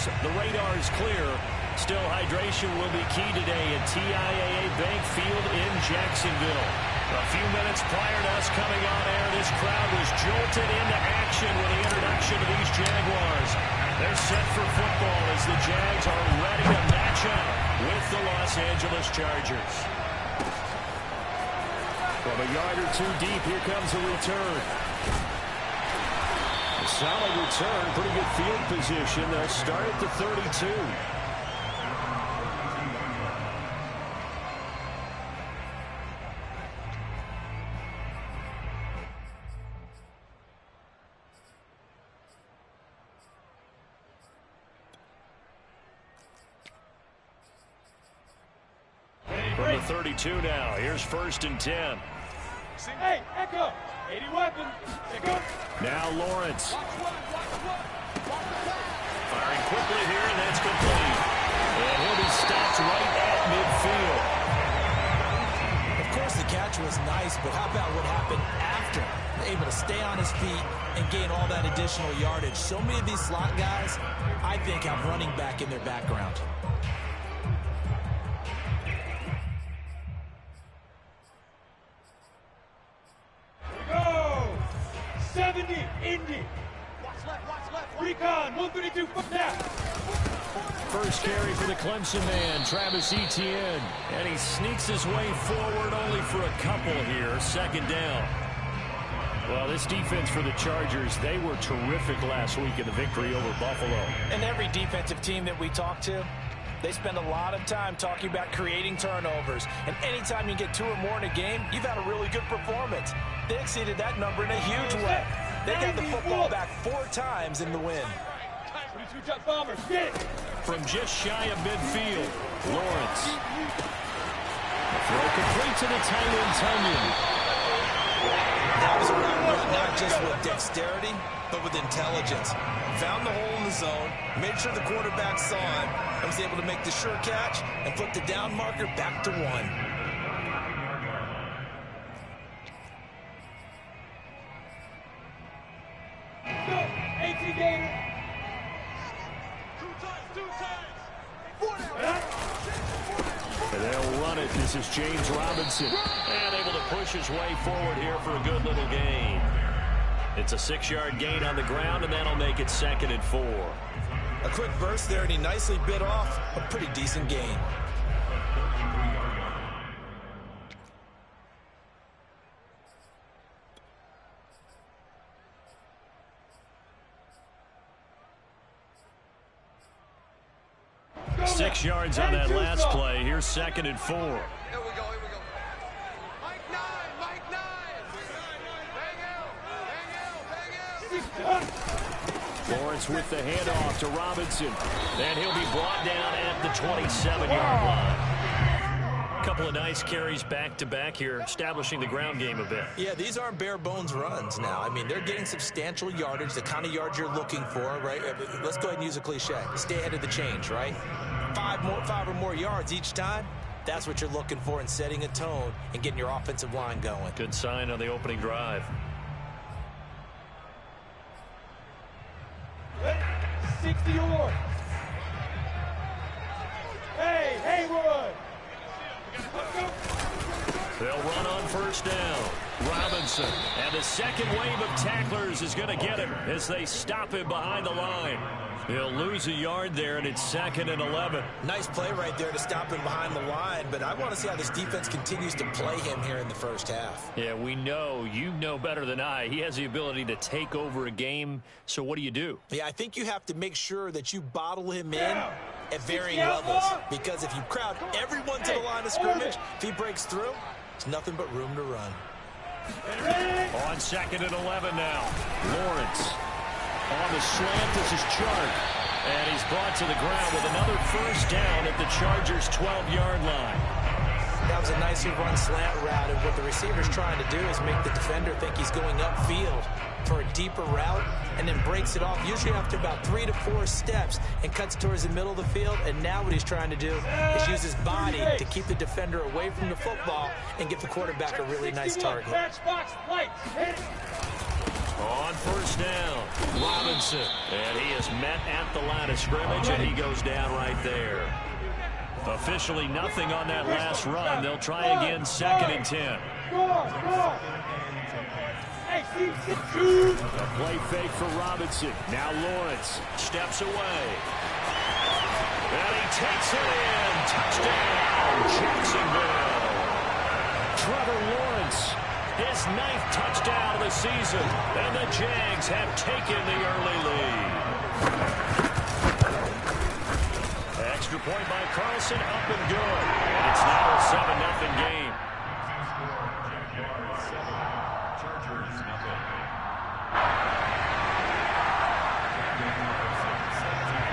goes. The radar is clear. Still, hydration will be key today at TIAA Bank Field in Jacksonville. A few minutes prior to us coming on air, this crowd was jolted into action with the introduction of these Jaguars. They're set for football as the Jags are ready to match up with the Los Angeles Chargers. From a yard or two deep, here comes the return. A solid return, pretty good field position. They'll start at the 32. From the 32 now, here's 1st and 10. Hey, Echo, 80 weapon. Now Lawrence. Firing quickly here, and that's complete. And he'll be stopped right at midfield. Of course, the catch was nice, but how about what happened after? Able to stay on his feet and gain all that additional yardage. So many of these slot guys, I think, have running back in their background. Indy. Watch left. Recon, 132 foot down. First carry for the Clemson man, Travis Etienne. And he sneaks his way forward only for a couple here. 2nd down. Well, this defense for the Chargers, they were terrific last week in the victory over Buffalo. And every defensive team that we talk to, they spend a lot of time talking about creating turnovers. And anytime you get 2 or more in a game, you've had a really good performance. They exceeded that number in a huge way. They got the football back 4 times in the win. From just shy of midfield, Lawrence. Throw complete to the tight end, Tonyan. That was a run not just with dexterity, but with intelligence. Found the hole in the zone, made sure the quarterback saw it, and was able to make the sure catch and put the down marker back to 1. And they'll run it. This is James Robinson. And able to push his way forward here for a good little gain. It's a 6-yard gain on the ground, and that'll make it 2nd and 4. A quick burst there, and he nicely bit off a pretty decent gain. Six yards on that last play. Here's 2nd and 4. Here we go. Mike 9. Bang out. Lawrence with the handoff to Robinson. And he'll be brought down at the 27-yard line. A couple of nice carries back-to-back here, establishing the ground game a bit. Yeah, these aren't bare-bones runs now. I mean, they're getting substantial yardage, the kind of yards you're looking for, right? Let's go ahead and use a cliche. Stay ahead of the change, right? 5 or more yards each time. That's what you're looking for in setting a tone and getting your offensive line going. Good sign on the opening drive. 60 yards. Hey, Haywood. They'll run on 1st down. Robinson. And the second wave of tacklers is going to get him as they stop him behind the line. He'll lose a yard there, and it's 2nd and 11. Nice play right there to stop him behind the line, but I want to see how this defense continues to play him here in the 1st half. Yeah, we know. You know better than I. He has the ability to take over a game, so what do? Yeah, I think you have to make sure that you bottle him in at varying levels, because if you crowd everyone to the line of scrimmage, if he breaks through, it's nothing but room to run. On 2nd and 11 now. Lawrence. On the slant, this is Chark. And he's brought to the ground with another 1st down at the Chargers' 12-yard line. That was a nicely run slant route, and what the receiver's trying to do is make the defender think he's going upfield for a deeper route, and then breaks it off, usually after about 3 to 4 steps, and cuts towards the middle of the field. And now what he's trying to do is use his body to keep the defender away from the football and give the quarterback a really nice target. On first down, Robinson. And he is met at the line of scrimmage, and he goes down right there. Officially nothing on that last run. They'll try again, 2nd and 10. A play fake for Robinson. Now Lawrence steps away. And he takes it in. Touchdown, Jacksonville. Trevor Lawrence, his 9th touchdown of the season. And the Jags have taken the early lead. Extra point by Carlson, up and good. And it's now a 7-0 game.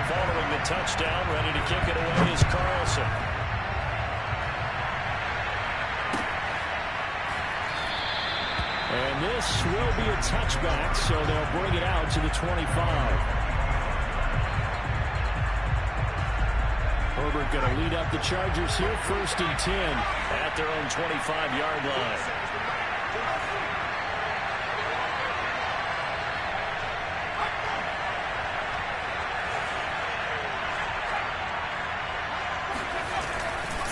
Following the touchdown, ready to kick it away is Carlson. And this will be a touchback, so they'll bring it out to the 25. Herbert going to lead up the Chargers here, 1st and 10 at their own 25-yard line.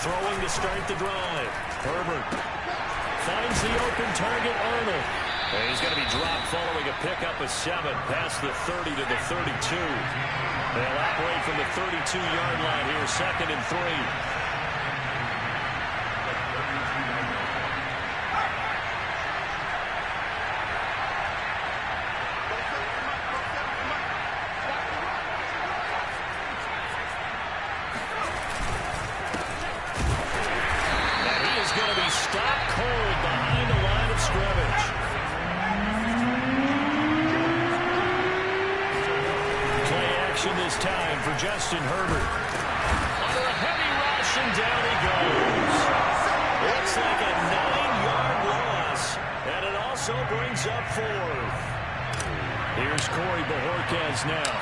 Throwing to start the drive. Herbert finds the open target, Arnold. And he's going to be dropped following a pickup of 7 past the 30 to the 32. They'll operate from the 32-yard line here, 2nd and 3. And he is going to be stopped cold behind the line of scrimmage. This time for Justin Herbert. Under a heavy rush, and down he goes. Looks like a 9-yard loss, and it also brings up 4th. Here's Corey Bojorquez now.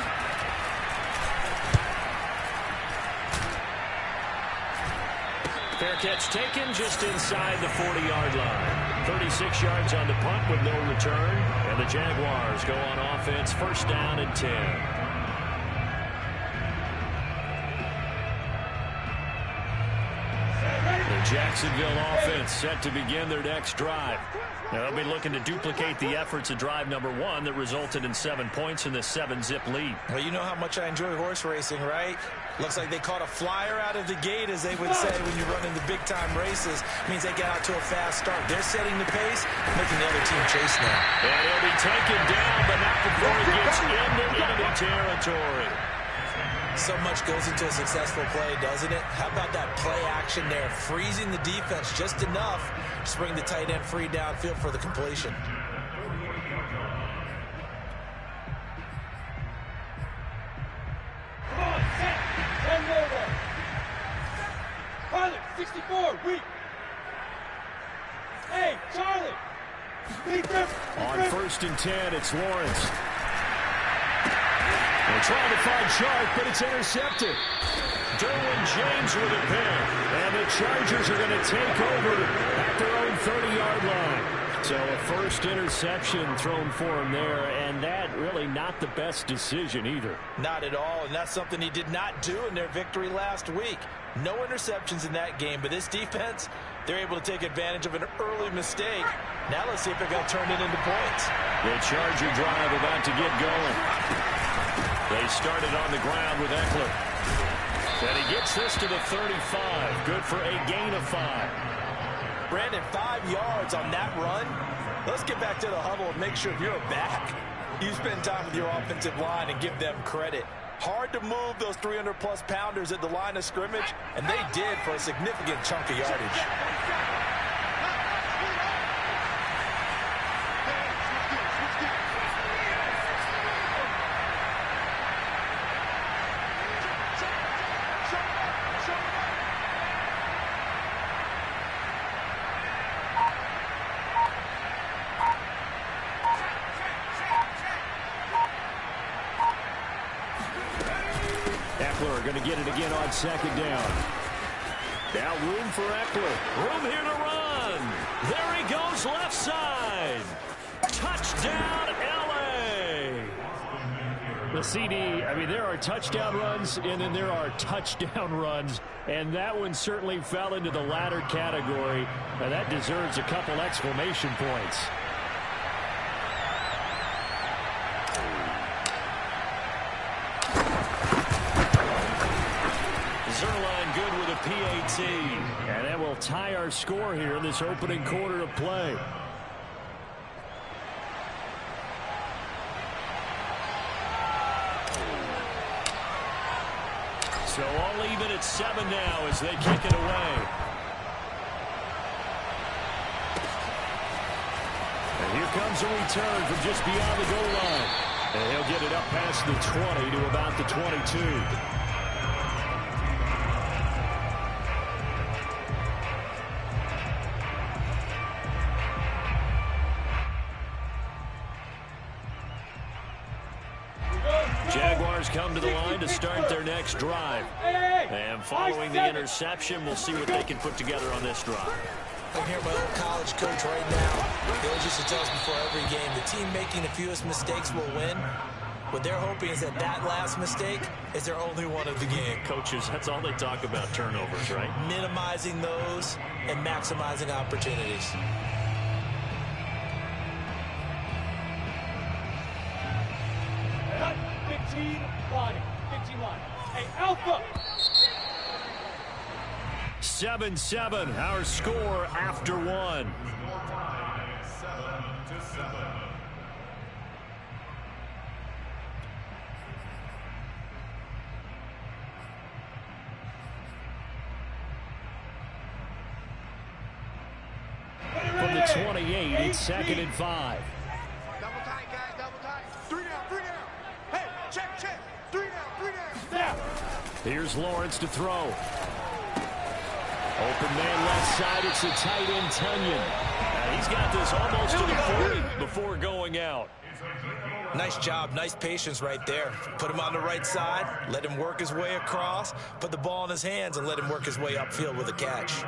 Fair catch taken just inside the 40-yard line. 36 yards on the punt with no return, and the Jaguars go on offense, 1st down and 10. Jacksonville offense set to begin their next drive. Now they'll be looking to duplicate the efforts of drive number 1 that resulted in 7 points in the 7-zip lead. Well, you know how much I enjoy horse racing, right? Looks like they caught a flyer out of the gate, as they would say when you run in the big-time races. Means they get out to a fast start. They're setting the pace, making the other team chase now. And he'll be taken down, but not before he gets into enemy territory. So much goes into a successful play, doesn't it? How about that play action there, freezing the defense just enough to bring the tight end free downfield for the completion. Come on, set, one more way. Pilot, 64, weak. Hey, Charlie. On 1st and 10, it's Lawrence. They're trying to find Chark, but it's intercepted. Derwin James with a pick. And the Chargers are going to take over at their own 30-yard line. So a first interception thrown for him there, and that really not the best decision either. Not at all, and that's something he did not do in their victory last week. No interceptions in that game, but this defense, they're able to take advantage of an early mistake. Now let's see if they're going to turn it into points. The Charger drive about to get going. They started on the ground with Eckler. And he gets this to the 35. Good for a gain of 5. Brandon, 5 yards on that run. Let's get back to the huddle and make sure if you're a back, you spend time with your offensive line and give them credit. Hard to move those 300-plus pounders at the line of scrimmage, and they did for a significant chunk of yardage. Eckler going to get it again on 2nd down. Now room for Eckler. Room here to run. There he goes left side. Touchdown, LA. The CD, I mean, there are touchdown runs, and then there are touchdown runs, and that one certainly fell into the latter category. Now, that deserves a couple exclamation points. Zuerlein good with a PAT, and that will tie our score here in this opening quarter of play. So all even at 7 now as they kick it away. And here comes a return from just beyond the goal line. And he'll get it up past the 20 to about the 22. Jaguars come to the line to start their next drive. And following the interception, we'll see what they can put together on this drive. I'm here, my old college coach right now. He always used to tell us before every game, the team making the fewest mistakes will win. What they're hoping is that last mistake is their only one of the game. Coaches, that's all they talk about, turnovers, right? Minimizing those and maximizing opportunities. Hey, Alpha! 7-7, our score after one. 7-7. From the 28, it's 2nd and 5. Double tight, guys, double tight. 3 down, 3 down. Hey, check, check. 3 down, 3 down. Here's Lawrence to throw. Open man left side. It's a tight end, Tunyon. He's got this almost to the 40 before going out. Nice job, nice patience right there. Put him on the right side, let him work his way across, put the ball in his hands, and let him work his way upfield with a catch.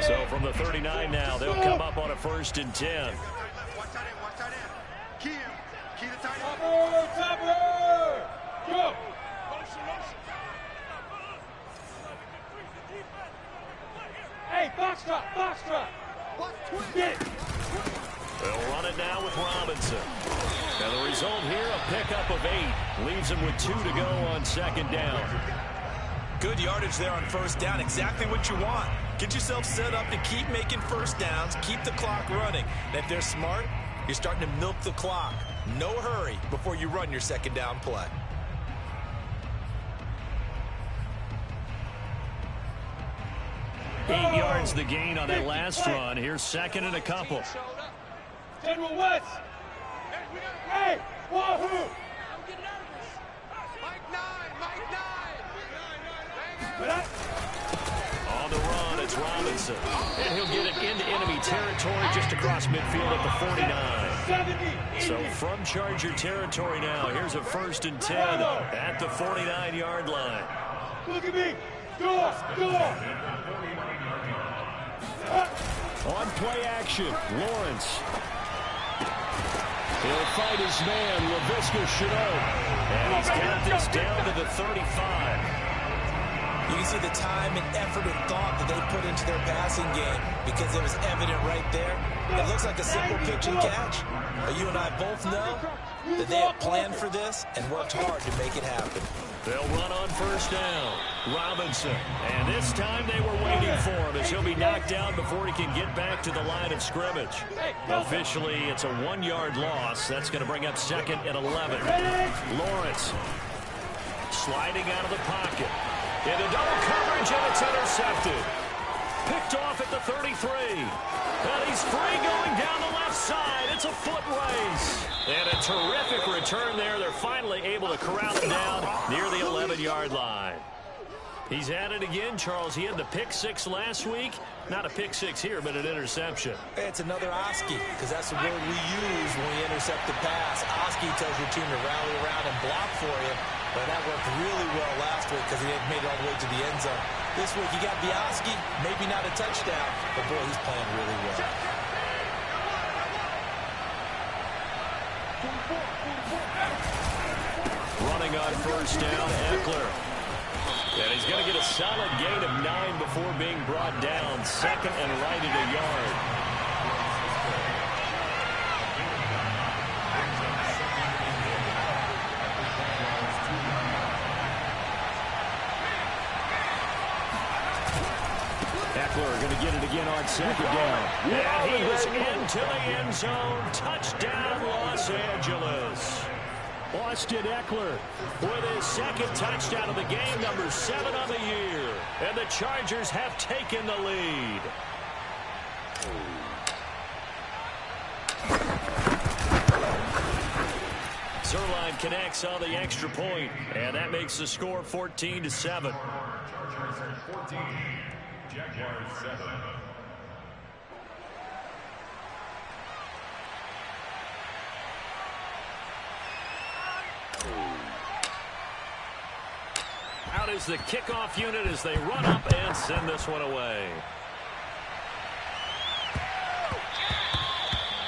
So from the 39 now, they'll come up on a 1st and 10. Watch that in, watch that in. Key him. Key the tight end. Topper! Go! Hey, Foxtrot! Foxtrot! Get it! They'll run it now with Robinson. Now the result here, a pickup of 8. Leaves them with 2 to go on 2nd down. Good yardage there on 1st down. Exactly what you want. Get yourself set up to keep making 1st downs, keep the clock running. And if they're smart, you're starting to milk the clock. No hurry before you run your 2nd down play. Eight yards the gain on that last run. Here's 2nd and a couple. General West! Hey! Wahoo! Mike 9, Mike 9. On the run, it's Robinson. And he'll get it into enemy territory just across midfield at the 49. So from Charger territory now, here's a 1st and 10 at the 49-yard line. Look at me! Door! Door! On play action, Lawrence. He'll fight his man, Laviska Shenault. And he's got this down to the 35. You can see the time and effort and thought that they put into their passing game because it was evident right there. It looks like a simple pitch and catch. But you and I both know that they have planned for this and worked hard to make it happen. They'll run on 1st down. Robinson. And this time they were waiting for him as he'll be knocked down before he can get back to the line of scrimmage. Officially, it's a 1-yard loss. That's going to bring up 2nd and 11. Lawrence sliding out of the pocket. Into double coverage, and it's intercepted. Picked off at the 33. And he's free going down the left side. It's a foot race. And a terrific return there. They're finally able to corral him down near the 11-yard line. He's at it again, Charles. He had the pick 6 last week. Not a pick 6 here, but an interception. It's another Oski, because that's the word we use when we intercept the pass. Oski tells your team to rally around and block for you. But that worked really well last week because he made it all the way to the end zone. This week you got Bialski, maybe not a touchdown, but boy, he's playing really well. Running on first down, Eckler. And he's going to get a solid gain of 9 before being brought down. Second and right at a yard. Eckler going to get it again on second down. And he was into the end zone. Touchdown, Los Angeles. Austin Eckler with his second touchdown of the game, number 7 on the year. And the Chargers have taken the lead. Zuerlein connects on the extra point, and that makes the score 14-7. Chargers 14, Jaguars 7. Out is the kickoff unit as they run up and send this one away.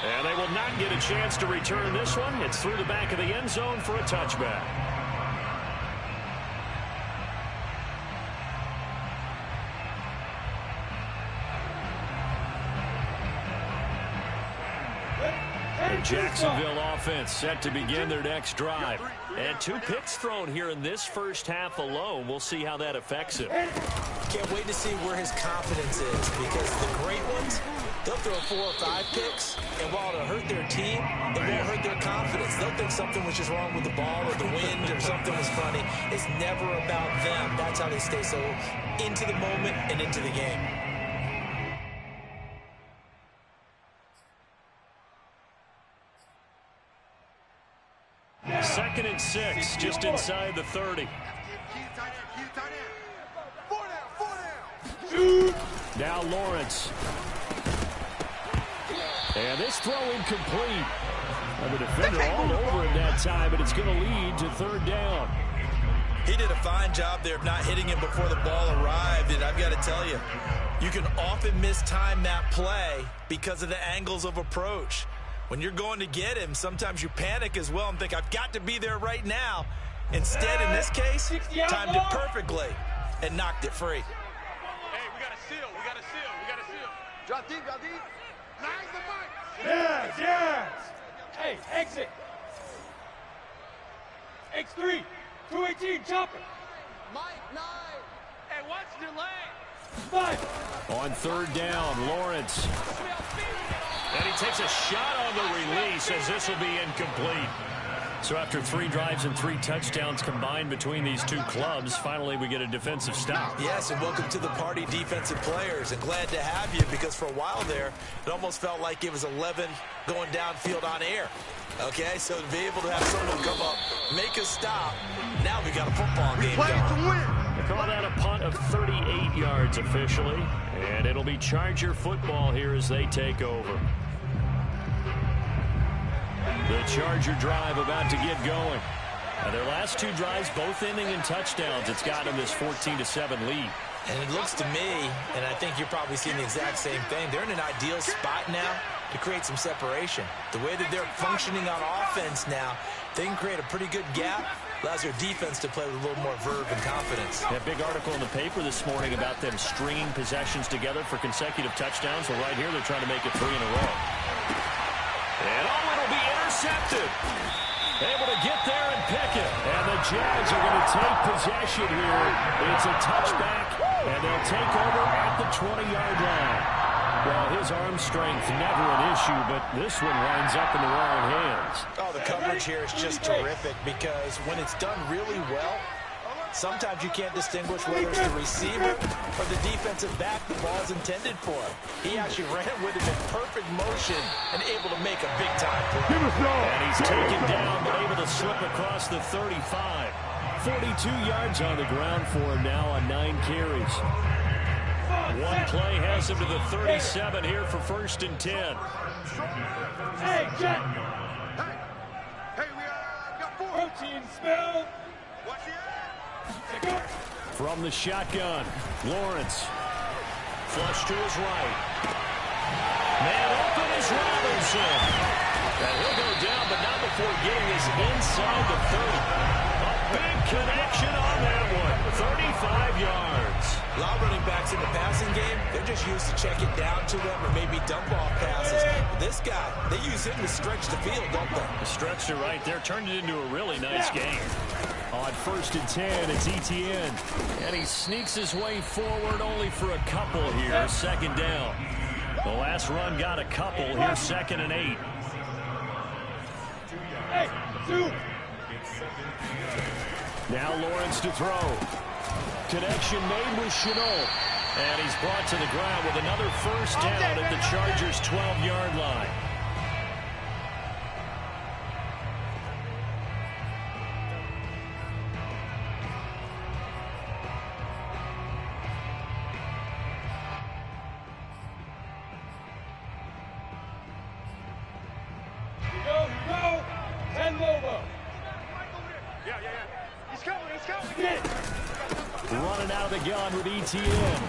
And they will not get a chance to return this one. It's through the back of the end zone for a touchback. Jacksonville offense set to begin their next drive. And 2 picks thrown here in this first half alone. We'll see how that affects him. Can't wait to see where his confidence is, because the great ones, they'll throw 4 or 5 picks, and while it'll hurt their team, it won't hurt their confidence. They'll think something was just wrong with the ball or the wind or something was funny. It's never about them. That's how they stay so into the moment and into the game. Second and 6, just inside the 30. Now Lawrence. And this throw incomplete. And the defender all over him that time, but it's going to lead to third down. He did a fine job there of not hitting him before the ball arrived, and I've got to tell you, you can often mistime that play because of the angles of approach. When you're going to get him, sometimes you panic as well and think, I've got to be there right now. Instead, in this case, timed it perfectly and knocked it free. Hey, we got a seal. We got a seal. We got a seal. Drop deep, drop deep. Nice the mic. Yes, yes. Hey, exit. X3, 218, chopper. Mike, 9. Hey, watch the lane. 5. On third down, Lawrence. And he takes a shot on the release as this will be incomplete. So after 3 drives and 3 touchdowns combined between these two clubs, finally we get a defensive stop. Yes, and welcome to the party, defensive players. And glad to have you, because for a while there, it almost felt like it was 11 going downfield on air. Okay, so to be able to have someone come up, make a stop, now we got a football game going. To win. They call that a punt of 38 yards officially. And it'll be Charger football here as they take over. The Charger drive about to get going. And their last 2 drives, both ending in touchdowns. It's gotten this 14-7 lead. And it looks to me, and I think you're probably seeing the exact same thing, they're in an ideal spot now to create some separation. The way that they're functioning on offense now, they can create a pretty good gap. Allows their defense to play with a little more verve and confidence. That big article in the paper this morning about them stringing possessions together for consecutive touchdowns. Well, right here, they're trying to make it 3 in a row. And it'll be intercepted. Able to get there and pick it. And the Jags are going to take possession here. It's a touchback, and they'll take over at the 20-yard line. Well, his arm strength never an issue, but this one winds up in the wrong hands. Oh, the coverage here is just terrific, because when it's done really well, sometimes you can't distinguish whether it's the receiver or the defensive back the ball's intended for. He actually ran with him in perfect motion and able to make a big-time play. And he's taken down, but able to slip across the 35. 42 yards on the ground for him now on 9 carries. One play has him to the 37 here for 1st and 10. Hey, Jack. Hey, we got 4. Protein smell. Watch the From the shotgun, Lawrence. Flush to his right. Man open is Robinson. And he'll go down, but not before getting us inside the 30. A big connection on that one. 35 yards. A lot of running backs in the passing game, they're just used to check it down to them or maybe dump off passes. But this guy, they use him to stretch the field, don't they? Stretched it right there, turned it into a really nice game. On 1st and 10, it's Etienne. And he sneaks his way forward only for a couple here. Second down. The last run got a couple. Here's 2nd and 8. Now Lawrence to throw. Connection made with Shenault. And he's brought to the ground with another first down at the Chargers' 12-yard line. Running out of the gun with Etienne.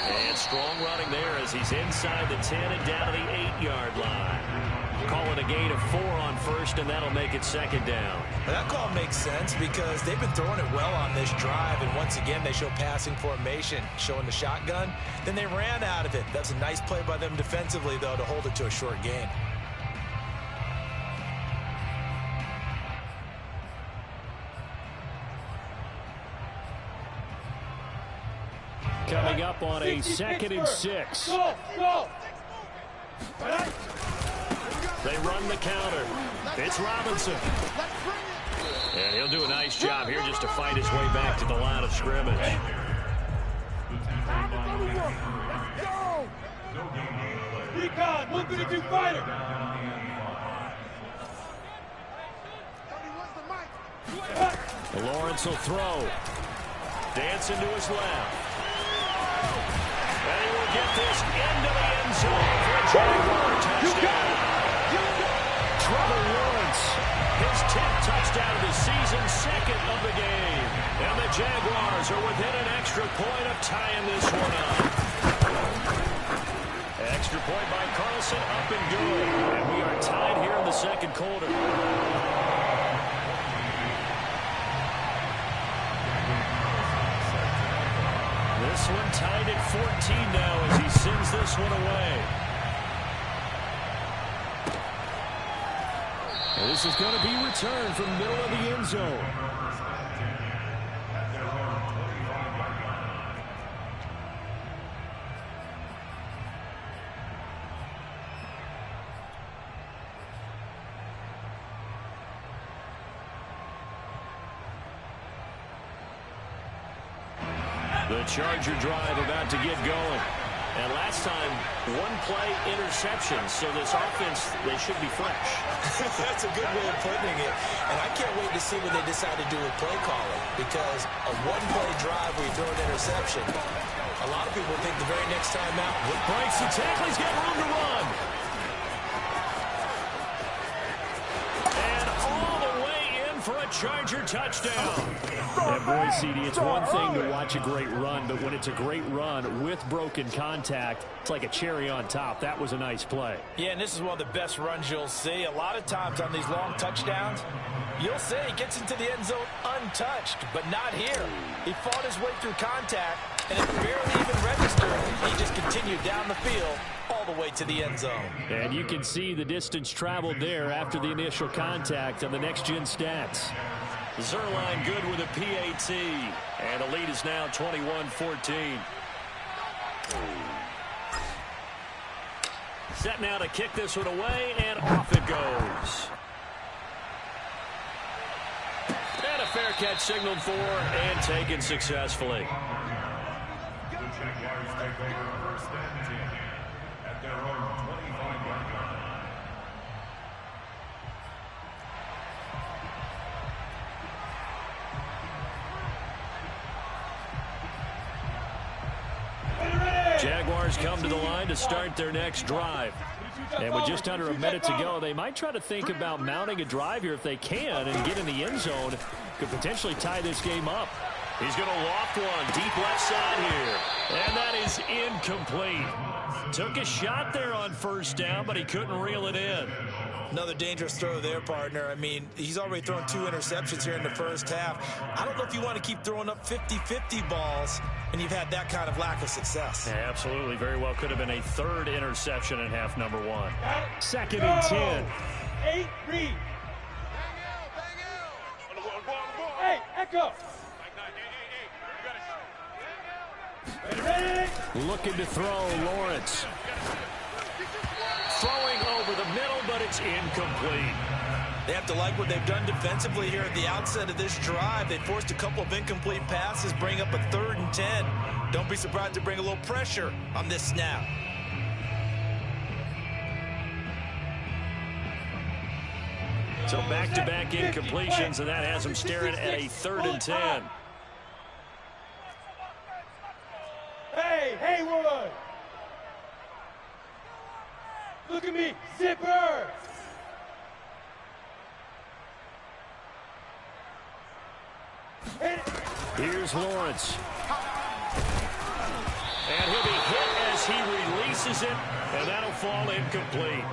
And strong running there as he's inside the 10 and down to the 8-yard line. Call it a gain of 4 on 1st, and that'll make it 2nd down. Well, that call makes sense because they've been throwing it well on this drive, and once again they show passing formation, showing the shotgun. Then they ran out of it. That's a nice play by them defensively, though, to hold it to a short gain. Coming up on a 2nd and 6. They run the counter. It's Robinson. And he'll do a nice job here just to fight his way back to the line of scrimmage. Recon, 132 fighter. Lawrence will throw. Dancing to his left. And he will get this into the end zone for a Jaguar touchdown. Trevor Lawrence, his 10th touchdown of the season, 2nd of the game. And the Jaguars are within an extra point of tying this one up. Extra point by Carlson, up and good. And we are tied here in the 2nd quarter. This one tied at 14 now as he sends this one away. And this is going to be returned from the middle of the end zone. The Charger drive about to get going. And last time, one play interception. So this offense, they should be fresh. That's a good way of putting it. And I can't wait to see what they decide to do with play calling. Because a one-play drive where you throw an interception, a lot of people think the very next time out, breaks the tackle, he's got room to run. And all the way in for a Charger touchdown. And boy, CD, it's one thing to watch a great run, but when it's a great run with broken contact, it's like a cherry on top. That was a nice play. Yeah, and this is one of the best runs you'll see. A lot of times on these long touchdowns, you'll see he gets into the end zone untouched, but not here. He fought his way through contact, and it barely even registered. He just continued down the field all the way to the end zone. And you can see the distance traveled there after the initial contact on the next-gen stats. Zuerlein good with a PAT, and the lead is now 21-14. Set now to kick this one away, and off it goes. And a fair catch signaled for and taken successfully. The Jaguars take over 1st and 10 at their own 25-yard line. Jaguars come to the line to start their next drive. And with just under a minute to go, they might try to think about mounting a drive here if they can and get in the end zone. Could potentially tie this game up. He's going to loft one deep left side here. And that is incomplete. Took a shot there on first down, but he couldn't reel it in. Another dangerous throw there, partner. I mean, he's already thrown 2 interceptions here in the first half. I don't know if you want to keep throwing up 50-50 balls, and you've had that kind of lack of success. Yeah, absolutely. Very well could have been a 3rd interception in half number 1. 2nd and 10. 8, read. Hey, Echo. Ready? Looking to throw, Lawrence. Throwing over the middle, but it's incomplete. They have to like what they've done defensively here at the outset of this drive. They forced a couple of incomplete passes, bring up a 3rd and 10. Don't be surprised to bring a little pressure on this snap. So back-to-back incompletions, and that has them staring at a 3rd and 10. Hey, Haywood. Look at me, Zipper. Here's Lawrence. And he'll be hit as he releases it, and that'll fall incomplete.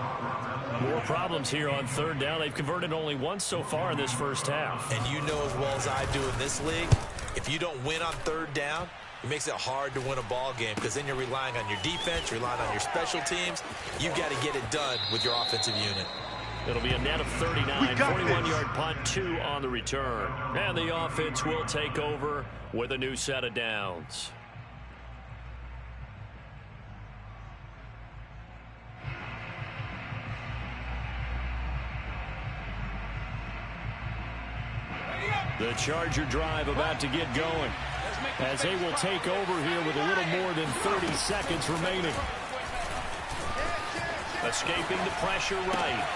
More problems here on 3rd down. They've converted only once so far in this first half. And you know as well as I do in this league, if you don't win on 3rd down, it makes it hard to win a ball game because then you're relying on your defense, you're relying on your special teams. You've got to get it done with your offensive unit. It'll be a net of 39, 41-yard punt, 2 on the return. And the offense will take over with a new set of downs. The Charger drive about to get going as they will take over here with a little more than 30 seconds remaining. Escaping the pressure right.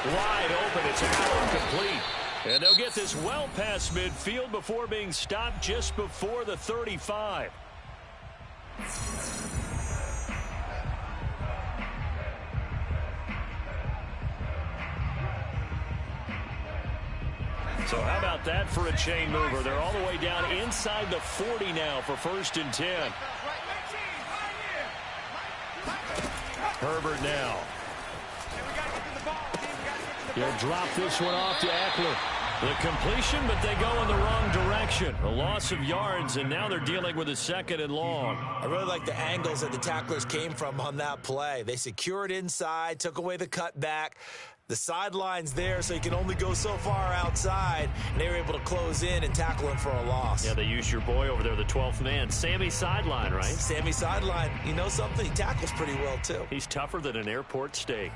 Wide open, it's out, complete. And they'll get this well past midfield before being stopped just before the 35. So how about that for a chain mover? They're all the way down inside the 40 now for 1st and 10. Herbert now. He'll drop this one off to Eckler. The completion, but they go in the wrong direction. A loss of yards, and now they're dealing with a 2nd and long. I really like the angles that the tacklers came from on that play. They secured inside, took away the cutback. The sideline's there, so you can only go so far outside, and they were able to close in and tackle him for a loss. Yeah, they used your boy over there, the 12th man. Sammy Sideline, right? Sammy Sideline. You know something? He tackles pretty well, too. He's tougher than an airport steak.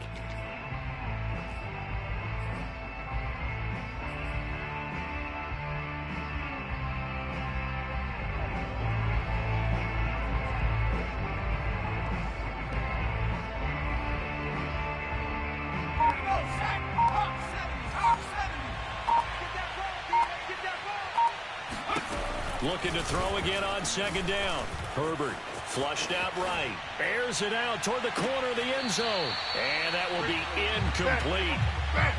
Looking to throw again on 2nd down. Herbert flushed out right. Airs it out toward the corner of the end zone. And that will be incomplete.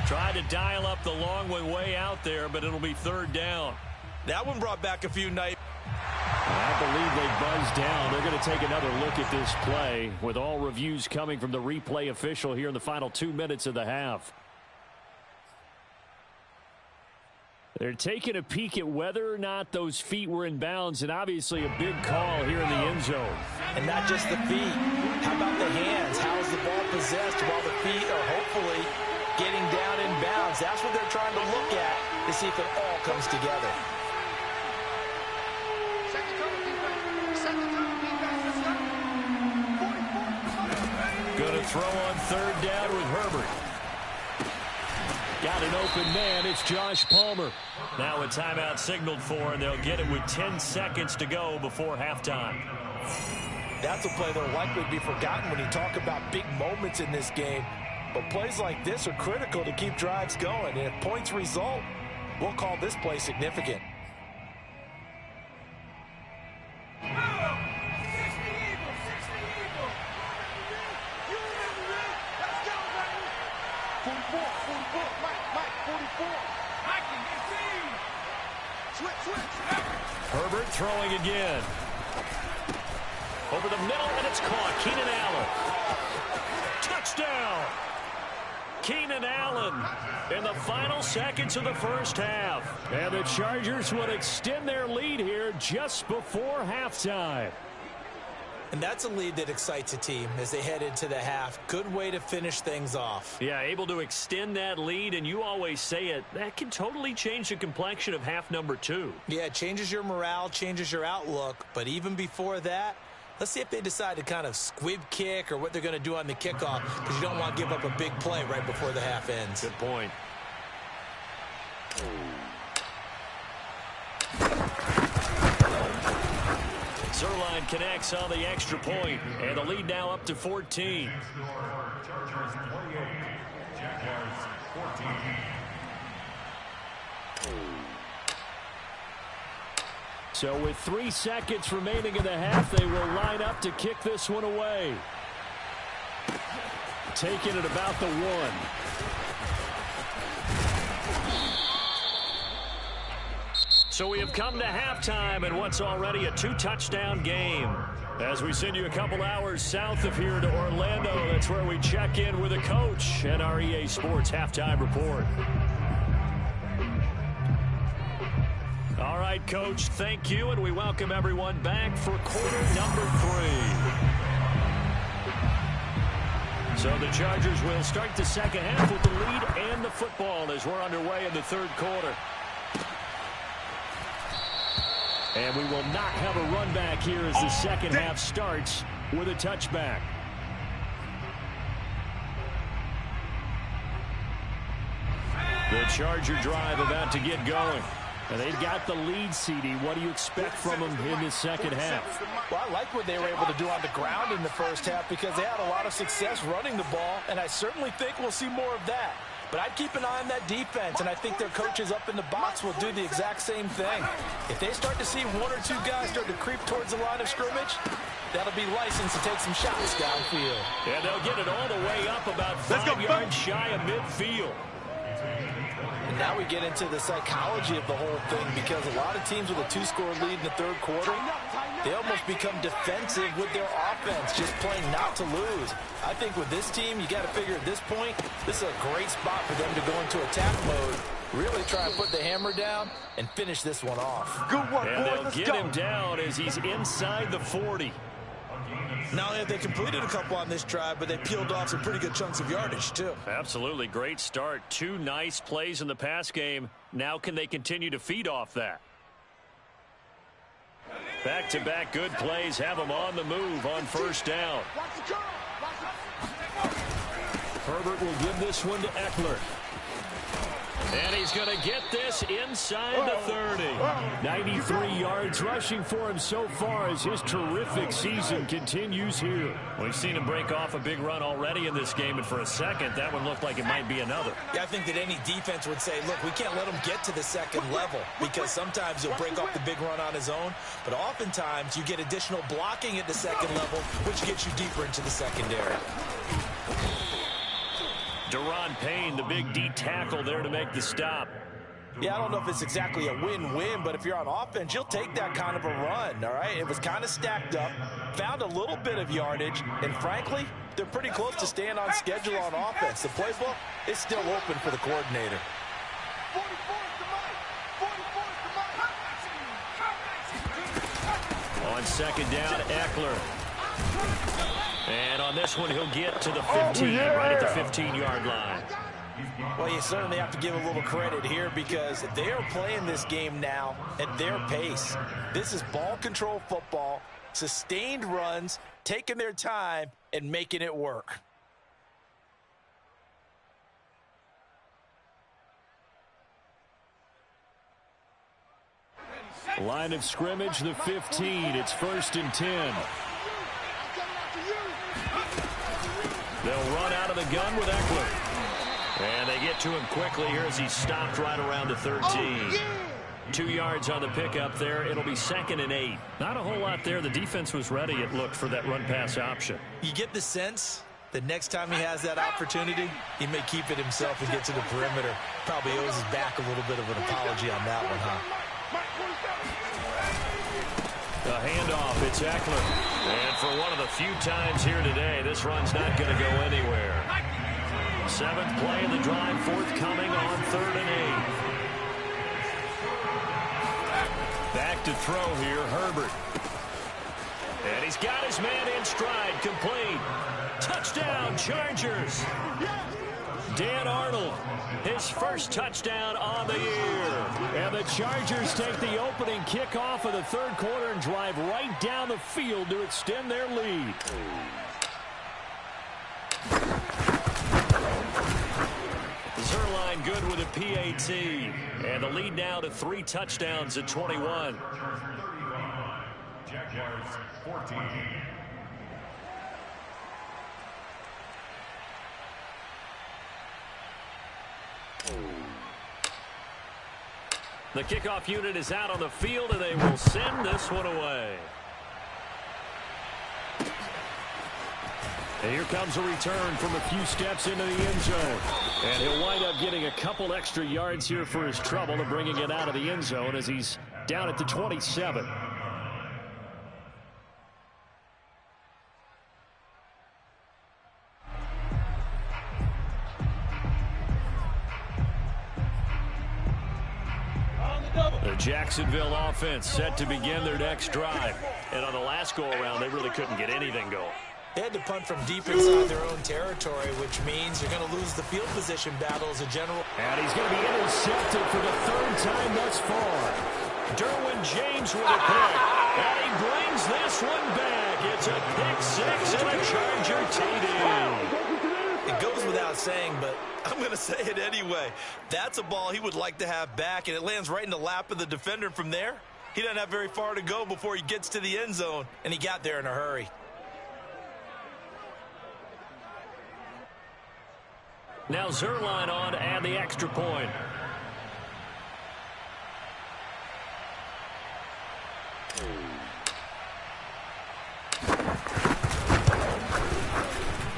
Tried to dial up the long way out there, but it'll be 3rd down. That one brought back a few nights. I believe they buzzed down. They're going to take another look at this play with all reviews coming from the replay official here in the final 2 minutes of the half. They're taking a peek at whether or not those feet were in bounds, and obviously a big call here in the end zone. And not just the feet. How about the hands? How is the ball possessed while the feet are hopefully getting down in bounds? That's what they're trying to look at to see if it all comes together. Going to throw on 3rd down with Herbert. Got an open man. It's Josh Palmer. Now a timeout signaled for, and they'll get it with 10 seconds to go before halftime. That's a play that'll likely be forgotten when you talk about big moments in this game. But plays like this are critical to keep drives going. And if points result, we'll call this play significant. Herbert throwing again. Over the middle, and it's caught. Keenan Allen. Touchdown! Keenan Allen in the final seconds of the first half. And the Chargers will extend their lead here just before halftime. And that's a lead that excites a team as they head into the half. Good way to finish things off. Yeah, able to extend that lead, and you always say it, that can totally change the complexion of half number 2. Yeah, it changes your morale, changes your outlook. But even before that, let's see if they decide to kind of squib kick or what they're going to do on the kickoff, because you don't want to give up a big play right before the half ends. Good point. Zuerlein connects on the extra point, and the lead now up to 14. Chargers 28, Jaguars 14. So with 3 seconds remaining in the half, they will line up to kick this one away. Taking it about the 1. So we have come to halftime in what's already a 2-touchdown game. As we send you a couple hours south of here to Orlando, that's where we check in with a coach and our EA Sports Halftime Report. All right, Coach, thank you, and we welcome everyone back for quarter number 3. So the Chargers will start the second half with the lead and the football as we're underway in the third quarter. And we will not have a run back here as the second half starts with a touchback. The Charger drive about to get going. And they've got the lead, CD. What do you expect from them in this second half? Well, I like what they were able to do on the ground in the first half because they had a lot of success running the ball, and I certainly think we'll see more of that. But I'd keep an eye on that defense, and I think their coaches up in the box will do the exact same thing. If they start to see 1 or 2 guys start to creep towards the line of scrimmage, that'll be license to take some shots downfield. And they'll get it all the way up about 5 yards shy of midfield. And now we get into the psychology of the whole thing because a lot of teams with a 2-score lead in the third quarter, they almost become defensive with their offense, just playing not to lose. I think with this team, you got to figure at this point, this is a great spot for them to go into attack mode, really try and put the hammer down and finish this one off. Good work, and boys. they'll Let's get go. him down as he's inside the 40. Not only have they completed a couple on this drive, but they peeled off some pretty good chunks of yardage, too. Absolutely. Great start. 2 nice plays in the pass game. Now can they continue to feed off that? Back-to-back good plays have them on the move on first down. Herbert will give this one to Eckler. And he's going to get this inside the 30. 93 yards rushing for him so far as his terrific season continues here. We've seen him break off a big run already in this game, and for a second, that one looked like it might be another. Yeah, I think that any defense would say, look, we can't let him get to the second level because sometimes he'll break off the big run on his own, but oftentimes you get additional blocking at the second level, which gets you deeper into the secondary. Daron Payne, the big D tackle there to make the stop. Yeah, I don't know if it's exactly a win-win, but if you're on offense, you'll take that kind of a run, all right? It was kind of stacked up, found a little bit of yardage, and frankly, they're pretty close to staying on schedule on offense. The playbook is still open for the coordinator. On second down, Eckler. And on this one, he'll get to the 15, right at the 15-yard line. Well, you certainly have to give a little credit here because they are playing this game now at their pace. This is ball control football, sustained runs, taking their time, and making it work. Line of scrimmage, the 15. It's 1st and 10. They'll run out of the gun with Eckler. And they get to him quickly here as he's stopped right around the 13. 2 yards on the pickup there. It'll be 2nd and 8. Not a whole lot there. The defense was ready, it looked, for that run-pass option. You get the sense that next time he has that opportunity, he may keep it himself and get to the perimeter. Probably owes his back a little bit of an apology on that one, huh? handoff, it's Eckler. And for one of the few times here today, this run's not going to go anywhere. 7th play of the drive, forthcoming on 3rd and 8. Back to throw here, Herbert. And he's got his man in stride, complete. Touchdown, Chargers. Dan Arnold, his first touchdown on the year. And the Chargers take the opening kickoff of the 3rd quarter and drive right down the field to extend their lead. Zuerlein good with a PAT. And the lead now to 3 touchdowns at 21. Jaguars 14. The kickoff unit is out on the field, and they will send this one away. And here comes a return from a few steps into the end zone. And he'll wind up getting a couple extra yards here for his trouble and bringing it out of the end zone as he's down at the 27. The Jacksonville offense set to begin their next drive. And on the last go-around, they really couldn't get anything going. They had to punt from deep inside their own territory, which means you're going to lose the field position battle as a general. And he's going to be intercepted for the 3rd time thus far. Derwin James with a pick. And he brings this one back. It's a pick-6 and a Charger TD. It goes without saying, but I'm going to say it anyway. That's a ball he would like to have back, and it lands right in the lap of the defender. From there, he doesn't have very far to go before he gets to the end zone, and he got there in a hurry. Now Zuerlein on to add the extra point.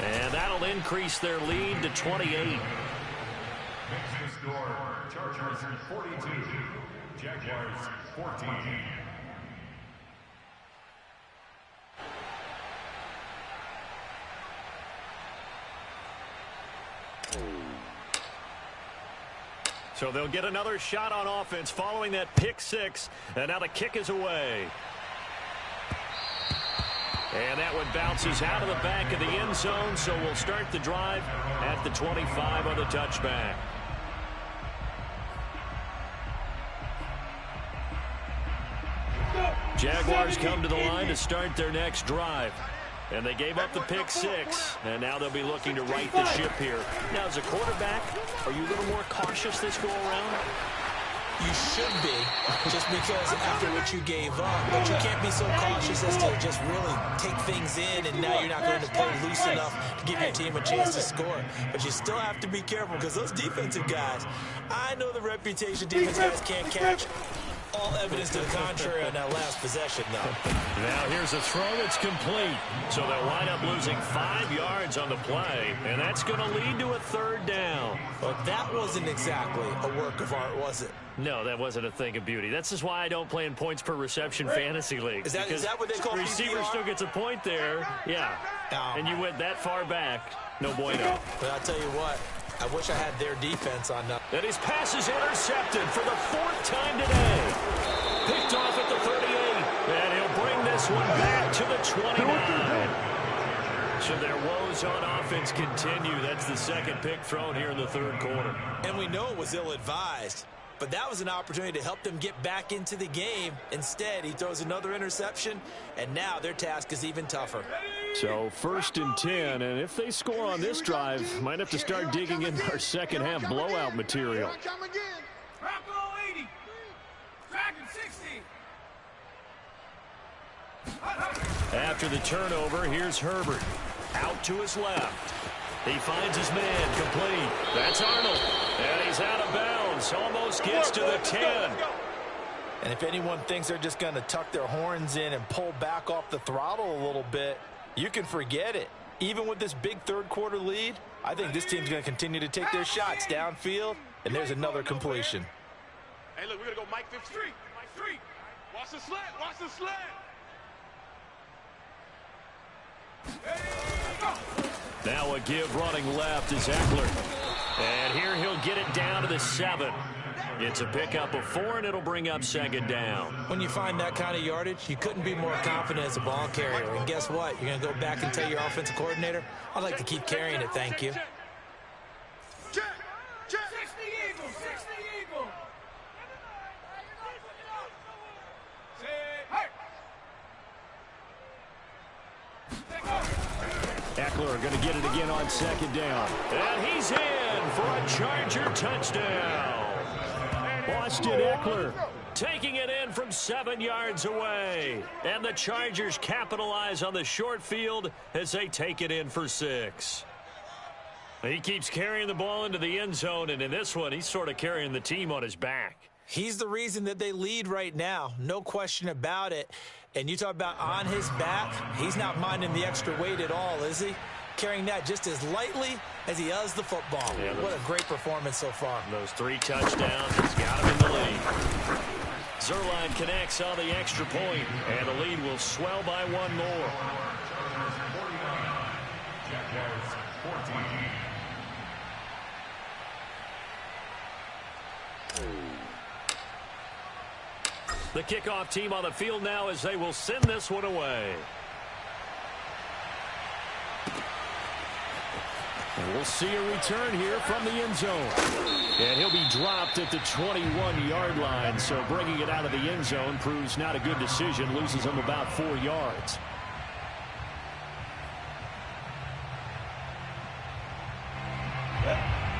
And that'll increase their lead to 28. Makes the score, Chargers 42, Jaguars 14. So they'll get another shot on offense following that pick-6. And now the kick is away. And that one bounces out of the back of the end zone, so we'll start the drive at the 25 on the touchback. Jaguars come to the line to start their next drive. And they gave up the pick-6, and now they'll be looking to right the ship here. Now, as a quarterback, are you a little more cautious this go-around? You should be, just because after what you gave up. But you can't be so cautious as to just really take things in, and now you're not going to play loose enough to give your team a chance to score. But you still have to be careful, because those defensive guys, I know the reputation defensive guys can't catch. All evidence to the contrary on that last possession, though. Now here's a throw that's complete. So they'll wind up losing 5 yards on the play, and that's going to lead to a 3rd down. But that wasn't exactly a work of art, was it? No, that wasn't a thing of beauty. That's just why I don't play in points per reception fantasy leagues. Is that what they call receiver PPR? still gets a point there. Yeah. And you went that far back. No bueno. But I'll tell you what. I wish I had their defense on that. And his pass is intercepted for the 4th time today. Picked off at the 38. And he'll bring this one back to the 29. So their woes on offense continue. That's the 2nd pick thrown here in the 3rd quarter. And we know it was ill-advised. But that was an opportunity to help them get back into the game. Instead, he throws another interception, and now their task is even tougher. So 1st and 10, and if they score on this drive, might have to start digging into our second half blowout material. After the turnover, here's Herbert. Out to his left. He finds his man, complete. That's Arnold. And he's out of bounds. Almost gets to the 10. And if anyone thinks they're just going to tuck their horns in and pull back off the throttle a little bit, you can forget it. Even with this big 3rd quarter lead, I think this team's going to continue to take their shots downfield, and there's another completion. Hey, look, we're going to go Mike 53. Mike 3. Watch the slant. Watch the slant. Now a give running left is Eckler. And here he'll get it down to the 7. It's a pickup of 4, and it'll bring up second down. When you find that kind of yardage, you couldn't be more confident as a ball carrier. And guess what? You're going to go back and tell your offensive coordinator, I'd like to keep carrying it, thank you. Check. Check. 60 Eagles. 60 Eagles. Eckler going to get it again on second down. And he's in for a Charger touchdown. Austin Eckler taking it in from 7 yards away. And the Chargers capitalize on the short field as they take it in for 6. He keeps carrying the ball into the end zone, and in this one, he's sort of carrying the team on his back. He's the reason that they lead right now, no question about it. And you talk about on his back, he's not minding the extra weight at all, is he? Carrying that just as lightly as he does the football. Yeah, what a great performance so far. Those 3 touchdowns, he's got him in the lead. Zuerlein connects on the extra point, and the lead will swell by 1 more. The kickoff team on the field now as they will send this one away. And we'll see a return here from the end zone. And he'll be dropped at the 21-yard line, so bringing it out of the end zone proves not a good decision, loses him about 4 yards.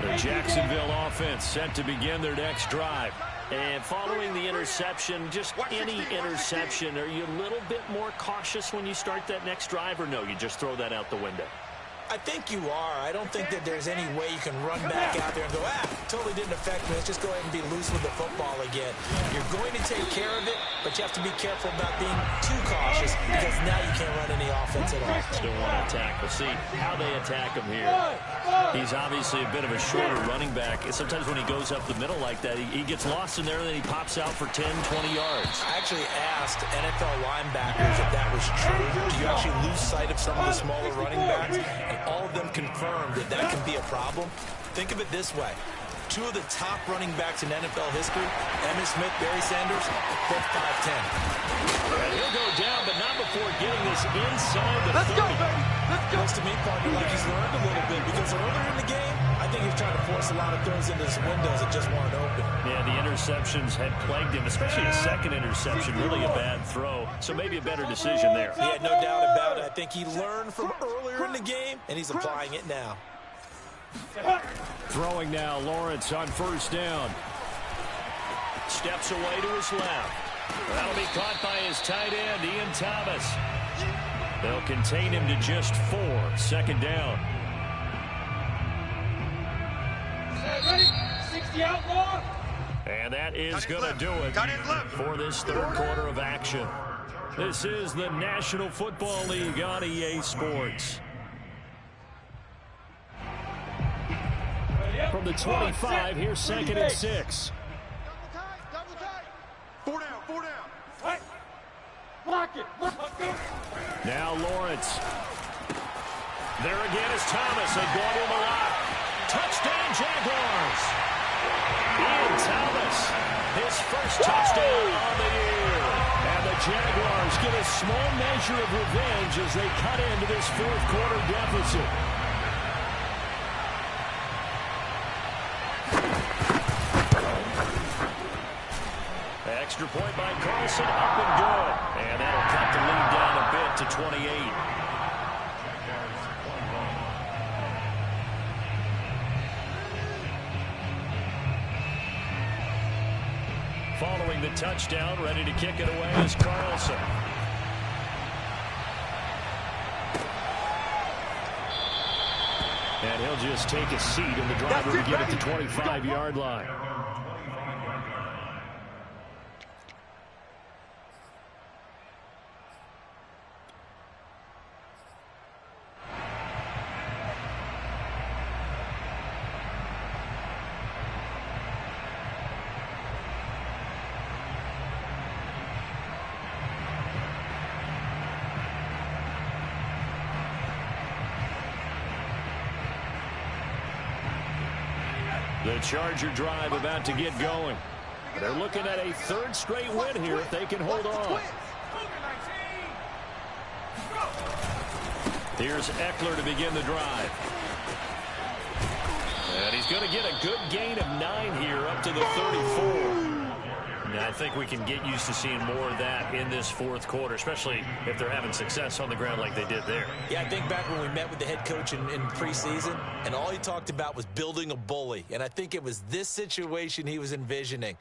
The Jacksonville offense set to begin their next drive. And following the interception, just any interception, are you a little bit more cautious when you start that next drive, or no, you just throw that out the window? I think you are. I don't think that there's any way you can run back out there and go, totally didn't affect me. Let's just go ahead and be loose with the football again. You're going to take care of it, but you have to be careful about being too cautious because now you can't run any offense at all. Still want to attack. We'll see how they attack him here. He's obviously a bit of a shorter running back. Sometimes when he goes up the middle like that, he gets lost in there and then he pops out for 10, 20 yards. I actually asked NFL linebackers if that was true. Do you actually lose sight of some of the smaller running backs? And all of them confirmed that that can be a problem. Think of it this way. 2 of the top running backs in NFL history, Emmitt Smith, Barry Sanders, both 5'10". And he'll go down, but not before getting this inside the 30. Let's go, baby. Let's go. Looks to me, partner, like he's learned a little bit because earlier in the game, I think he was trying to force a lot of throws into his windows that just weren't open. Yeah, the interceptions had plagued him, especially a second interception, really a bad throw. So maybe a better decision there. Yeah, no doubt about it. I think he learned from earlier in the game, and he's applying it now. Throwing now, Lawrence on first down. Steps away to his left. That'll be caught by his tight end, Ian Thomas. They'll contain him to just 4. Second down. Ready? 60 outlaw. And that is going to do it for this third quarter of action. This is the National Football League on EA Sports. From the 25, here's 2nd and 6. Double tight. 4 down, 4 down. Right. Block it. Now Lawrence. There again is Thomas. They've gone to him a lot. Touchdown, Jaguars. Ian Thomas, his first touchdown on the year. And the Jaguars get a small measure of revenge as they cut into this fourth quarter deficit. Extra point by Carlson, up and good. And that'll cut the lead down a bit to 28. Following the touchdown, ready to kick it away is Carlson. And he'll just take a seat in the driver to get it to 25-yard line. The Charger drive about to get going. They're looking at a third straight win here if they can hold on. Here's Eckler to begin the drive. And he's going to get a good gain of 9 here up to the 34. And I think we can get used to seeing more of that in this fourth quarter, especially if they're having success on the ground like they did there. Yeah, I think back when we met with the head coach in preseason, and all he talked about was building a bully. And I think it was this situation he was envisioning.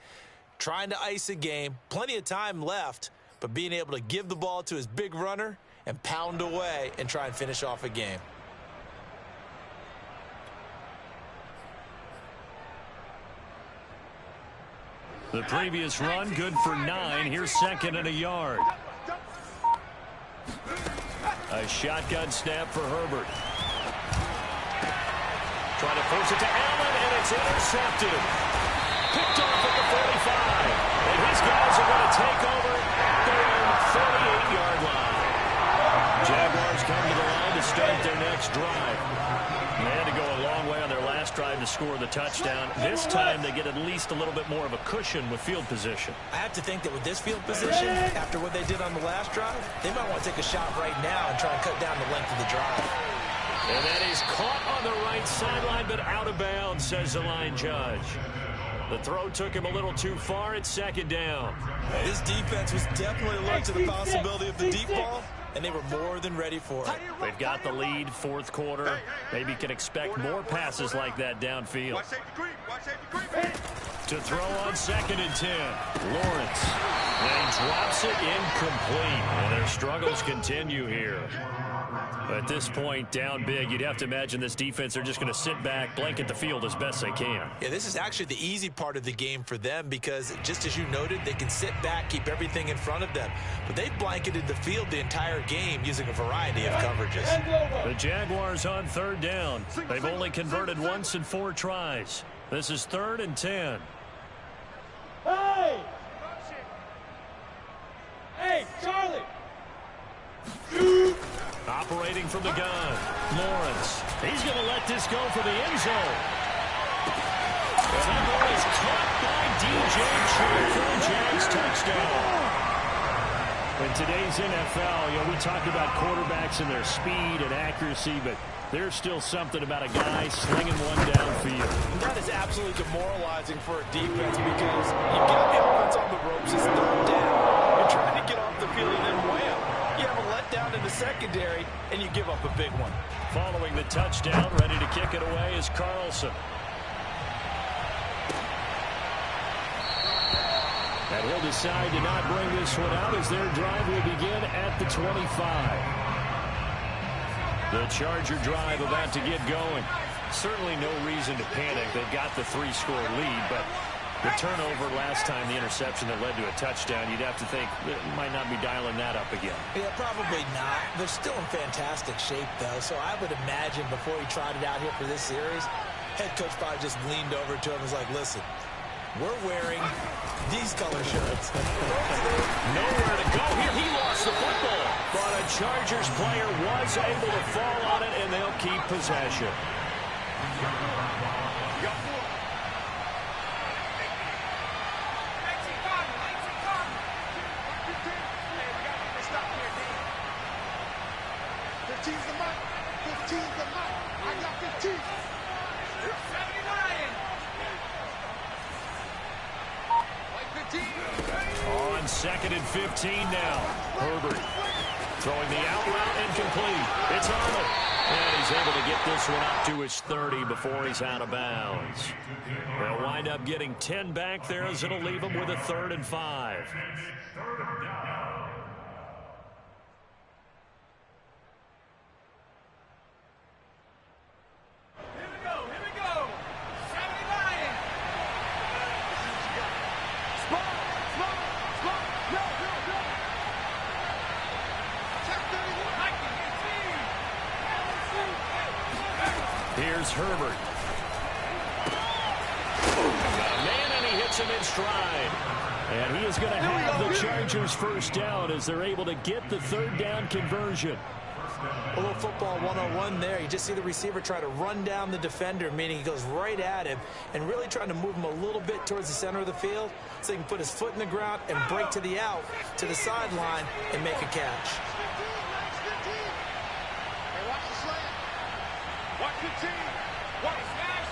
Trying to ice a game, plenty of time left, but being able to give the ball to his big runner and pound away and try and finish off a game. The previous run, good for 9. Here's second and a yard. A shotgun snap for Herbert. Trying to force it to Allen, and it's intercepted. Picked off at the 45. And his guys are going to take over at their own 38-yard line. Jaguars come to the line to start their next drive. They had to go a long way on their last drive to score the touchdown. This time they get at least a little bit more of a cushion with field position. I have to think that with this field position, after what they did on the last drive, they might want to take a shot right now and try and cut down the length of the drive. And that is caught on the right sideline, but out of bounds, says the line judge. The throw took him a little too far. It's second down. This defense was definitely alert to the possibility of the deep ball, and they were more than ready for it. They've got the lead, fourth quarter. Maybe can expect more passes like that downfield. To throw on second and 10, Lawrence. And he drops it incomplete. And their struggles continue here. At this point, down big, you'd have to imagine this defense, they're just going to sit back, blanket the field as best they can. Yeah, this is actually the easy part of the game for them because, just as you noted, they can sit back, keep everything in front of them. But they've blanketed the field the entire game using a variety of coverages. The Jaguars on third down. They've only converted once in 4 tries. This is 3rd and 10. Hey! Hey, Charlie! Operating from the gun, Lawrence. He's going to let this go for the end zone. And that ball is caught by D.J. Chark for a Jags touchdown. In today's NFL, we talk about quarterbacks and their speed and accuracy, but there's still something about a guy slinging one downfield. That is absolutely demoralizing for a defense because you've got the offense on the ropes. It's third down. You're trying to get off the field and then wham. You have a letdown in the secondary, and you give up a big one. Following the touchdown, ready to kick it away is Carlson. And he'll decide to not bring this one out as their drive will begin at the 25. The Charger drive about to get going. Certainly no reason to panic. They've got the 3-score lead, but the turnover last time, the interception that led to a touchdown, you'd have to think it might not be dialing that up again. Yeah, probably not. They're still in fantastic shape, though, so I would imagine before he trotted out here for this series, head coach probably just leaned over to him and was like, listen, we're wearing these color shirts. Nowhere to go here. He lost the football. But a Chargers player was able to fall on it, and they'll keep possession. On 2nd and 15 now. Herbert throwing the out route incomplete. It's Arnold. And he's able to get this one up to his 30 before he's out of bounds. They'll wind up getting 10 back there as it'll leave them with a 3rd and 5. Here's Herbert. Got a man, and he hits him in stride. And he is going to have the Chargers first down as they're able to get the 3rd down conversion. A little football 101 there. You just see the receiver try to run down the defender, meaning he goes right at him and really trying to move him a little bit towards the center of the field so he can put his foot in the ground and break to the out, to the sideline, and make a catch. Hey, watch the slant. Watch your team. Watch the smash.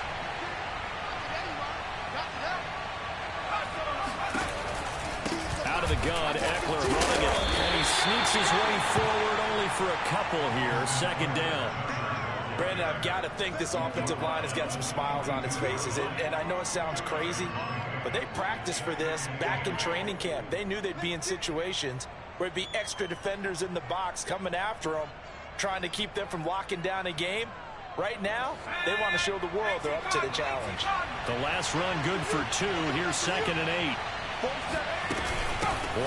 Out of the gun, Eckler running it. And he sneaks his way forward only for a couple here. Second down. Brandon, I've got to think this offensive line has got some smiles on its faces. And I know it sounds crazy, but they practiced for this back in training camp. They knew they'd be in situations where it'd be extra defenders in the box coming after them, trying to keep them from locking down a game. Right now, they want to show the world they're up to the challenge. The last run good for 2. Here's 2nd and 8.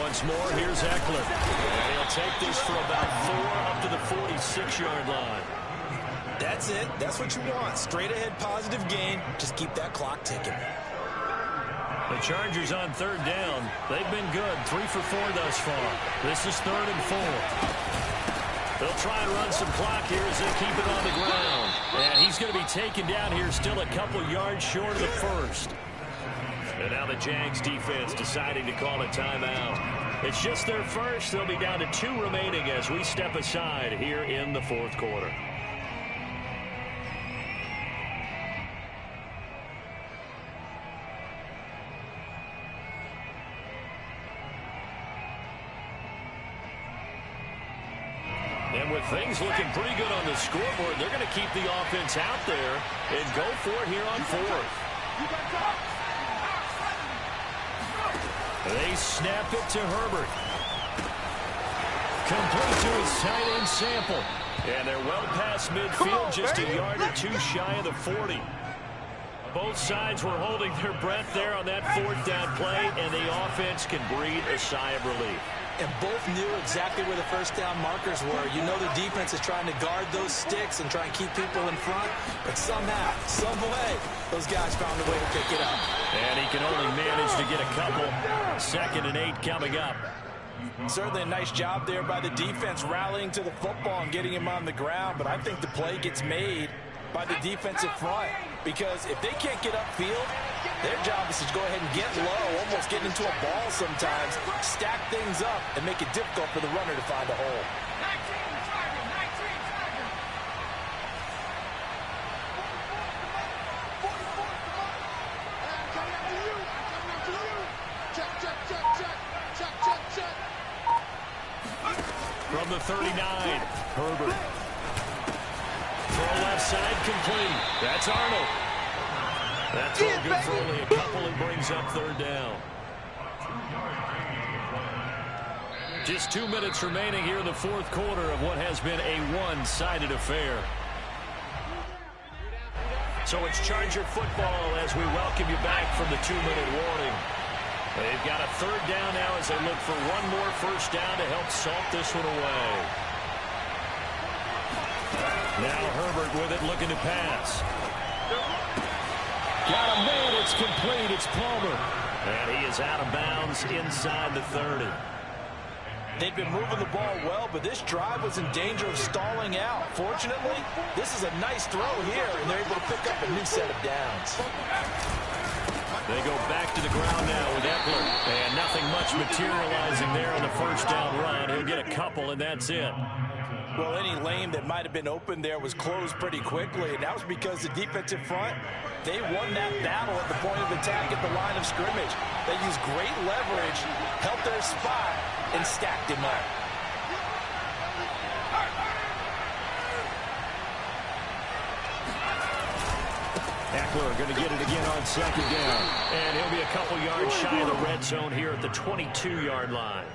Once more, here's Eckler. And he'll take this for about 4 up to the 46-yard line. That's it. That's what you want. Straight ahead positive gain. Just keep that clock ticking. The Chargers on 3rd down. They've been good. 3 for 4 thus far. This is 3rd and 4. They'll try and run some clock here as they keep it on the ground. And he's going to be taken down here still a couple yards short of the first. And now the Jags defense deciding to call a timeout. It's just their first. They'll be down to 2 remaining as we step aside here in the 4th quarter. And with things looking pretty good on the scoreboard, they're going to keep the offense out there and go for it here on 4th. They snap it to Herbert. Complete to his tight end Sample. And they're well past midfield, just a yard or 2 shy of the 40. Both sides were holding their breath there on that 4th down play, and the offense can breathe a sigh of relief. And both knew exactly where the first down markers were. You know the defense is trying to guard those sticks and try and keep people in front. But somehow, some way, those guys found a way to pick it up. And he can only manage to get a couple. 2nd and 8 coming up. Certainly a nice job there by the defense rallying to the football and getting him on the ground. But I think the play gets made by the defensive front. Because if they can't get upfield, their job is to go ahead and get low, almost get into a ball sometimes, stack things up, and make it difficult for the runner to find a hole. From the 39, Herbert. Throw left side, complete. That's Arnold. That's all good for only a couple and brings up 3rd down. Just 2 minutes remaining here in the 4th quarter of what has been a one-sided affair. So it's Charger football as we welcome you back from the 2-minute warning. They've got a 3rd down now as they look for one more first down to help salt this one away. Now Herbert with it, looking to pass. Got a man, it's complete, it's Palmer. And he is out of bounds inside the 30. They've been moving the ball well, but this drive was in danger of stalling out. Fortunately, this is a nice throw here, and they're able to pick up a new set of downs. They go back to the ground now with Eckler. And nothing much materializing there on the first down run. He'll get a couple, and that's it. Well, any lane that might have been open there was closed pretty quickly, and that was because the defensive front, they won that battle at the point of attack at the line of scrimmage. They used great leverage, held their spot, and stacked him up. Eckler going to get it again on 2nd down. And he'll be a couple yards shy of the red zone here at the 22-yard line.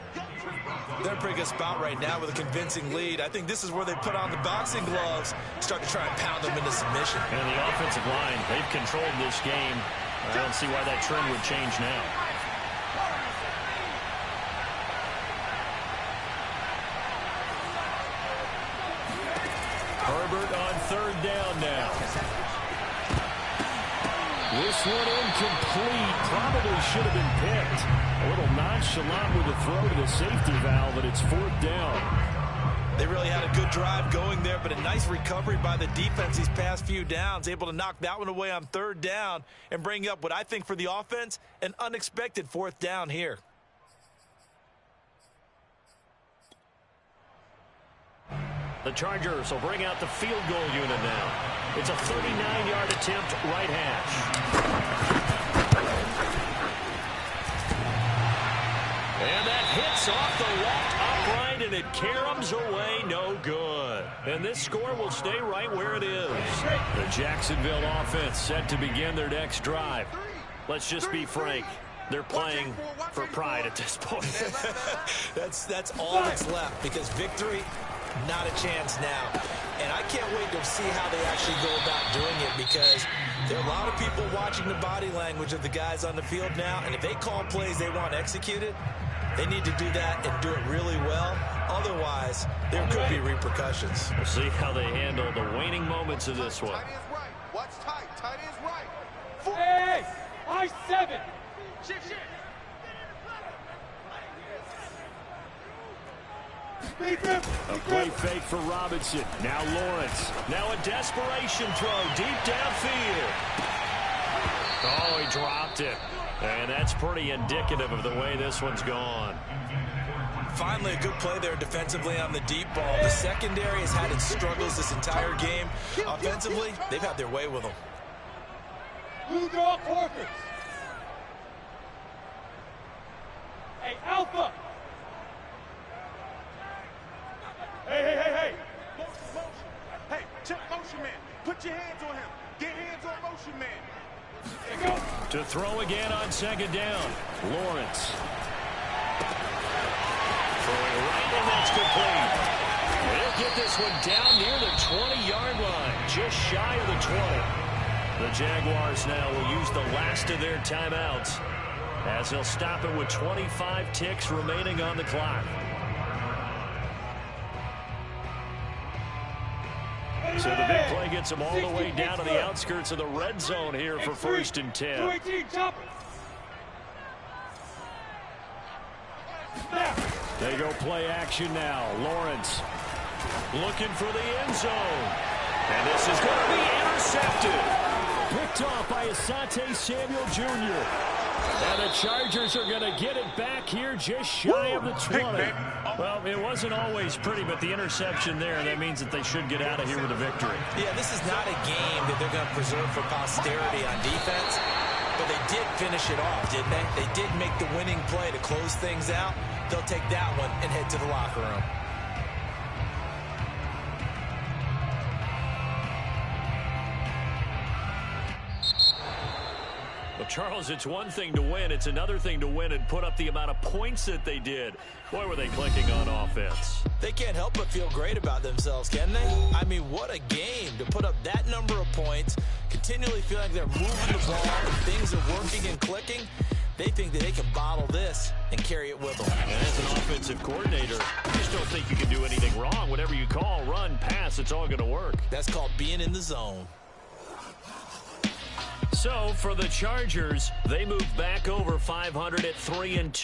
They're in a pretty good spot right now with a convincing lead. I think this is where they put on the boxing gloves, start to try and pound them into submission. And the offensive line, they've controlled this game. I don't see why that trend would change now. Herbert on 3rd down now. This one incomplete. Probably should have been picked. A little nonchalant with the throw to the safety valve, but it's 4th down. They really had a good drive going there, but a nice recovery by the defense these past few downs, able to knock that one away on third down and bring up what I think for the offense, an unexpected fourth down here. The Chargers will bring out the field goal unit now. It's a 39-yard attempt, right hash. And that hits off the left upright, and it caroms away, no good. And this score will stay right where it is. The Jacksonville offense set to begin their next drive. Let's just be frank. They're playing for pride at this point. That's all that's left, because victory, not a chance now. And I can't wait to see how they actually go about doing it, because there are a lot of people watching the body language of the guys on the field now, and if they call plays they want executed, they need to do that and do it really well. Otherwise, there could be repercussions. We'll see how they handle the waning moments of this one. Tight end's right. Watch tight. Tight end's right. Hey, I-7. Shift. A play fake for Robinson. Now Lawrence. Now a desperation throw deep downfield. Oh, he dropped it. And that's pretty indicative of the way this one's gone. Finally, a good play there defensively on the deep ball. The secondary has had its struggles this entire game. Offensively, they've had their way with them. Blue dog Corkers. Hey, Alpha. Hey. Motion. Hey, check motion man. Put your hands on him. Get hands on motion man. To throw again on second down. Lawrence. Throwing right, and that's complete. They'll get this one down near the 20-yard line, just shy of the 20. The Jaguars now will use the last of their timeouts, as they'll stop it with 25 ticks remaining on the clock. So the big play gets them all the way down to the outskirts of the red zone here for 1st and 10. 218, chopper. They go play action now. Lawrence looking for the end zone. And this is going to be intercepted. Picked off by Asante Samuel Jr. And the Chargers are going to get it back here just shy of the 20. Well, it wasn't always pretty, but the interception there, that means that they should get out of here with a victory. Yeah, this is not a game that they're going to preserve for posterity on defense, but they did finish it off, didn't they? They did make the winning play to close things out. They'll take that one and head to the locker room. Well, Charles, it's one thing to win. It's another thing to win and put up the amount of points that they did. Boy, were they clicking on offense. They can't help but feel great about themselves, can they? I mean, what a game to put up that number of points, continually feel like they're moving the ball, and things are working and clicking. They think that they can bottle this and carry it with them. And as an offensive coordinator, you just don't think you can do anything wrong. Whatever you call, run, pass, it's all going to work. That's called being in the zone. So for the Chargers, they move back over 500 at 3-2.